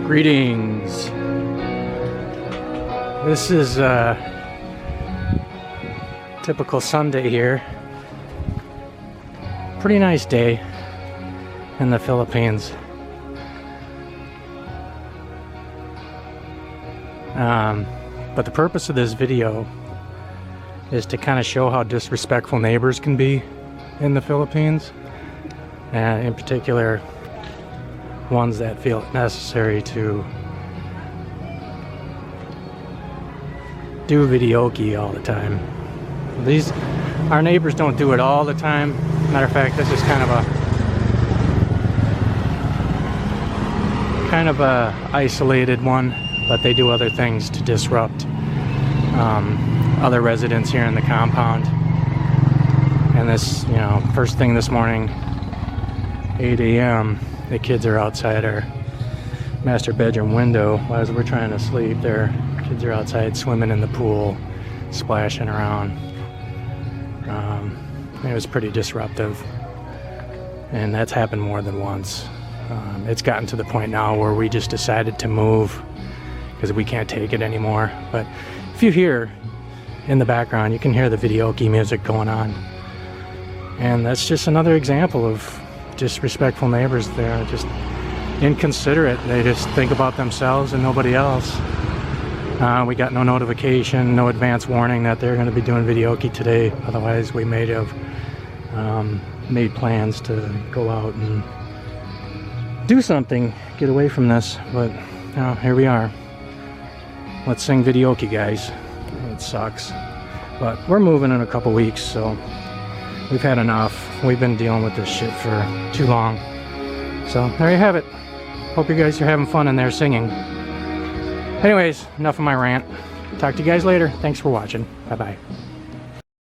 Greetings. This is a typical Sunday here. Pretty nice day in the Philippines. But the purpose of this video is to kind of show how disrespectful neighbors can be in the Philippines, and in particular ones that feel it necessary to do videoke all the time. Our neighbors don't do it all the time. Matter of fact, this is kind of a isolated one, but they do other things to disrupt other residents here in the compound. And this, first thing this morning, 8 a.m., the kids are outside our master bedroom window as we're trying to sleep. Their kids are outside swimming in the pool, splashing around. It was pretty disruptive, and that's happened more than once. It's gotten to the point now where we just decided to move because we can't take it anymore. But if you hear in the background, you can hear the videoke music going on, and that's just another example of disrespectful neighbors. They're just inconsiderate. They just think about themselves and nobody else. We got no notification, no advance warning that they're going to be doing videoke today. Otherwise, we may have made plans to go out and do something, get away from this. But here we are. Let's sing videoke, guys. It sucks, but we're moving in a couple weeks, so we've had enough. We've been dealing with this shit for too long. So there you have it. Hope you guys are having fun in there singing. Anyways, enough of my rant. Talk to you guys later. Thanks for watching. Bye-bye.